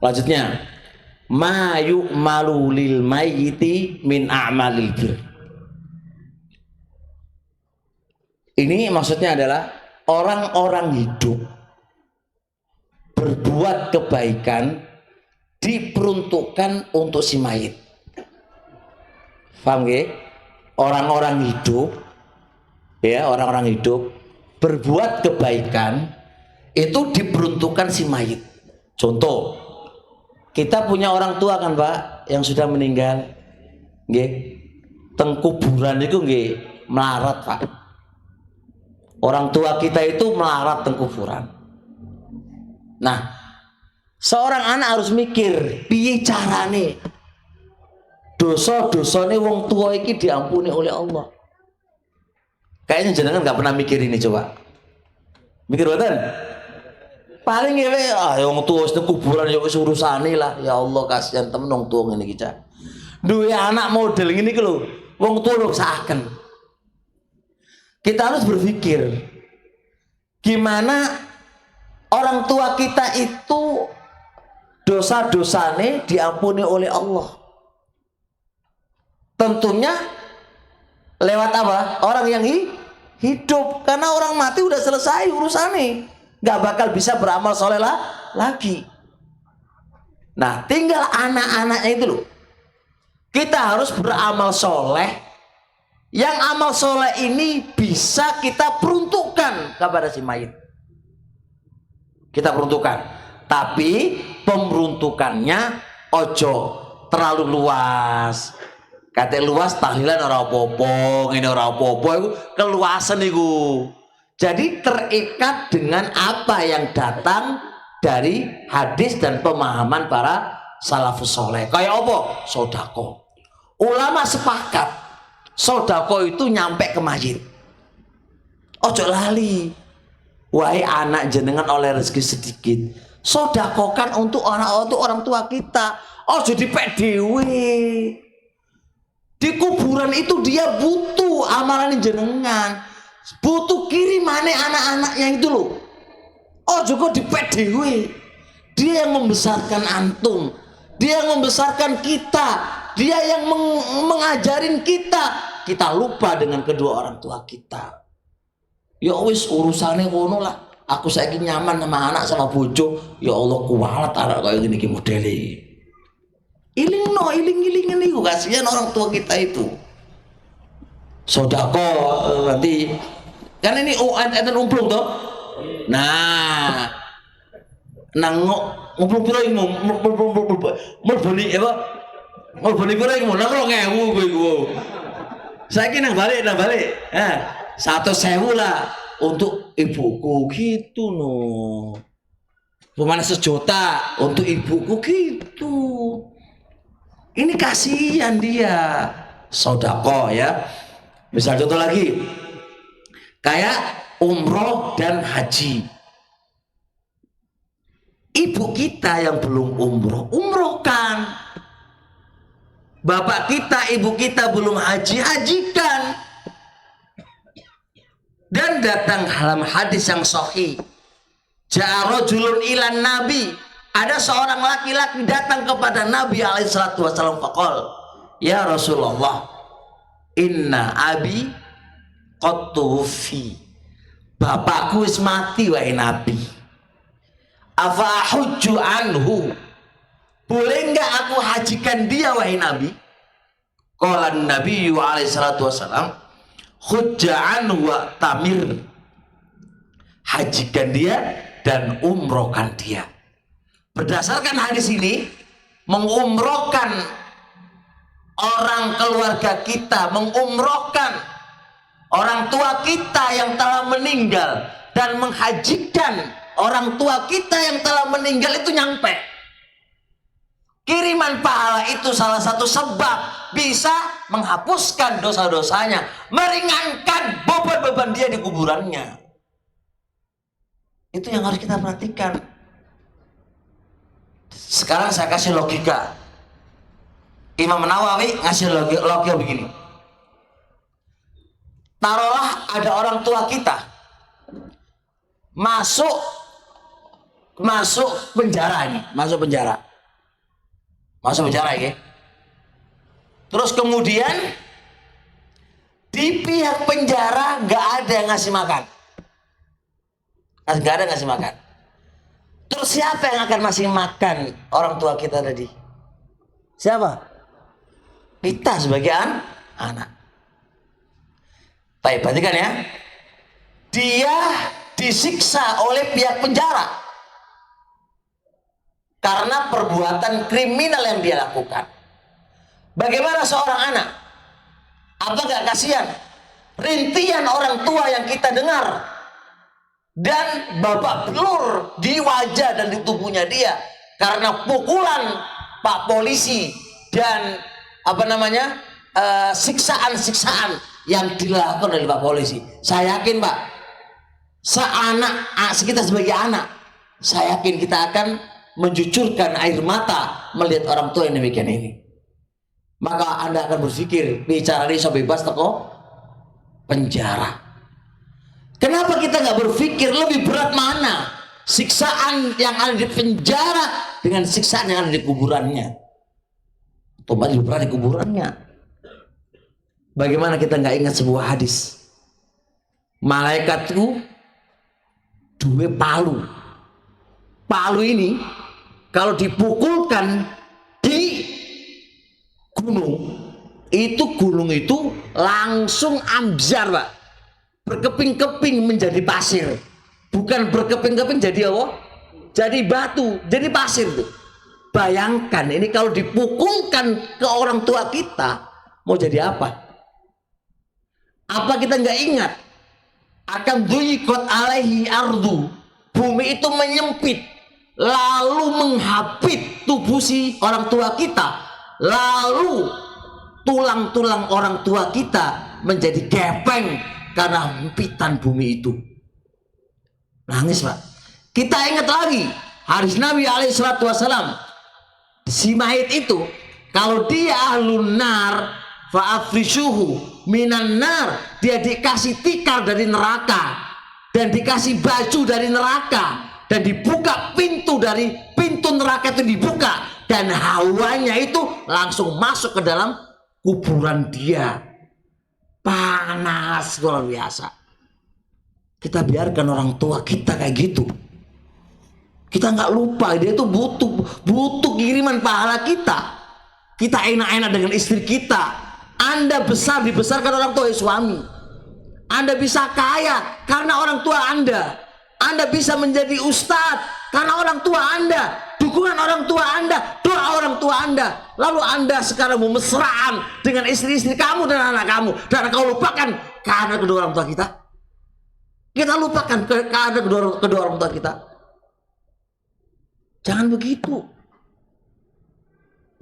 Lanjutnya, ma yu'malu lil mayyiti min a'malil bir. Ini maksudnya adalah orang-orang hidup berbuat kebaikan diperuntukkan untuk si mayit. Paham gak? Orang-orang hidup, ya, orang-orang hidup berbuat kebaikan itu diperuntukkan si mayit. Contoh, kita punya orang tua kan Pak yang sudah meninggal, nggih, teng kuburan itu nggih melarat Pak. Orang tua kita itu melarat teng kuburan. Nah, seorang anak harus mikir piye carane dosa-dosane wong tua iki diampuni oleh Allah. Kayaknya jenengan nggak pernah mikir ini, coba mikir boten? Paling ya wong tua wis kuburan ya wis urusane lah. Ya Allah, kasihan temen wong tua ngene iki cak. Duwe anak model ngene iki lho, wong tua lho saken. Kita harus berpikir gimana orang tua kita itu dosa-dosane diampuni oleh Allah. Tentunya lewat apa? Orang yang hidup, karena orang mati udah selesai urusannya, nggak bakal bisa beramal soleh lagi. Nah, tinggal anak-anaknya itu loh. Kita harus beramal soleh. Yang amal soleh ini bisa kita peruntukkan kepada si mayit. Kita peruntukkan, tapi pemberuntukannya ojo terlalu luas. Kata luas tahlilan ora apa-apa, ngene ora apa-apa, iku keluasan iku. Jadi terikat dengan apa yang datang dari hadis dan pemahaman para salafus soleh. Kayak apa? Sodako. Ulama sepakat sodako itu nyampe ke masjid. Ojo lali. Wahai anak jenengan oleh rezeki sedikit, sodakokan untuk orang tua kita. Ojo dipek dhewe. Di kuburan itu dia butuh amalan jenengan, butuh kirimane anak-anaknya itu loh. Ojo kok dipek dhewe. Dia yang membesarkan antum, dia yang membesarkan kita, dia yang mengajarin kita. Kita lupa dengan kedua orang tua kita. Ya wis urusannya ngono lah. Aku saiki nyaman sama anak sama bojo. Ya Allah kuwalat anak kaya ngene iki modele. Iling-ilingin niku kasihan orang tua kita itu. Sodako nanti kan ini enten umplung toh. Nah, nang umplung piro iki mulboni apa? Mulboni piro iki nang 2000 kowe iku. Saiki nang balik. 100.000 lah untuk ibuku gitu no. Pemana 1 juta untuk ibuku gitu. Ini kasihan dia. Sodako ya. Misal contoh lagi, kayak umroh dan haji. Ibu kita yang belum umroh, umrohkan. Bapak kita, ibu kita belum haji, hajikan. Dan datang dalam hadis yang sahih, ja'arojulun ilan nabi, ada seorang laki-laki datang kepada Nabi alaihissalam faqal, ya Rasulullah, inna abi qad tuwfi, bapakku wis mati wahai Nabi, afa hujju anhu, boleh enggak aku hajikan dia wahai Nabi? Qala Nabi alaihissalam, hujja'an wa tamir, hajikan dia dan umrohkan dia. Berdasarkan hadis ini, mengumrohkan orang keluarga kita, mengumrohkan orang tua kita yang telah meninggal, dan menghajikan orang tua kita yang telah meninggal itu nyampe. Kiriman pahala itu salah satu sebab bisa menghapuskan dosa-dosanya, meringankan beban-beban dia di kuburannya. Itu yang harus kita perhatikan. Sekarang saya kasih logika. Imam Nawawi ngasih logika begini. Taruhlah ada orang tua kita masuk penjara ini, masuk penjara. Masuk penjara ya. Terus kemudian di pihak penjara nggak ada yang ngasih makan. Nggak ada yang ngasih makan. Terus siapa yang akan ngasih makan orang tua kita tadi? Siapa? Kita sebagai anak. Baik, perhatikan ya. Dia disiksa oleh pihak penjara karena perbuatan kriminal yang dia lakukan. Bagaimana seorang anak? Apa gak kasihan? Rintihan orang tua yang kita dengar dan babak belur di wajah dan di tubuhnya dia karena pukulan Pak Polisi dan siksaan-siksaan yang dilakukan oleh Pak Polisi. Saya yakin Pak, kita sebagai anak, saya yakin kita akan mencucurkan air mata melihat orang tua yang demikian ini. Maka Anda akan berpikir, bicara ini so bebas toko penjara. Kenapa kita nggak berpikir lebih berat mana siksaan yang ada di penjara dengan siksaan yang ada di kuburannya? Tobat lebih berat di kuburannya. Bagaimana kita nggak ingat sebuah hadis? Malaikat itu dua palu. Palu ini kalau dipukulkan di gunung itu langsung ambyar Pak, berkeping-keping menjadi pasir, bukan berkeping-keping jadi apa? Jadi batu, jadi pasir tuh. Bayangkan ini kalau dipukulkan ke orang tua kita mau jadi apa? Apa kita nggak ingat akan duikot alaihi ardu, bumi itu menyempit lalu menghapit tubuh si orang tua kita. Lalu tulang-tulang orang tua kita menjadi gepeng karena hempitan bumi itu. Nangis Pak. Kita ingat lagi hadis Nabi alaihissalam, si mayit itu kalau dia ahlun nar fa'afrishuhu minan nar, dia dikasih tikar dari neraka dan dikasih baju dari neraka dan dibuka pintu neraka itu dibuka dan hawanya itu langsung masuk ke dalam kuburan dia. Panas luar biasa. Kita biarkan orang tua kita kayak gitu. Kita nggak lupa dia itu butuh kiriman pahala kita. Kita enak-enak dengan istri kita. Anda dibesarkan orang tua suami. Anda bisa kaya karena orang tua Anda. Anda bisa menjadi ustadz karena orang tua Anda, dukungan orang tua Anda, doa orang tua Anda. Lalu Anda sekarang memesraan dengan istri-istri kamu dan anak kamu, dan kau lupakan karena kedua orang tua kita. Kita lupakan karena kedua orang tua kita. Jangan begitu.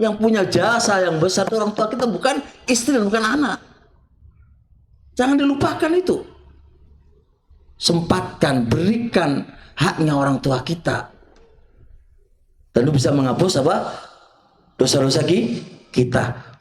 Yang punya jasa yang besar itu orang tua kita, bukan istri dan bukan anak. Jangan dilupakan itu. Sempatkan, berikan haknya orang tua kita. Dan itu bisa menghapus apa? Dosa-dosa kita.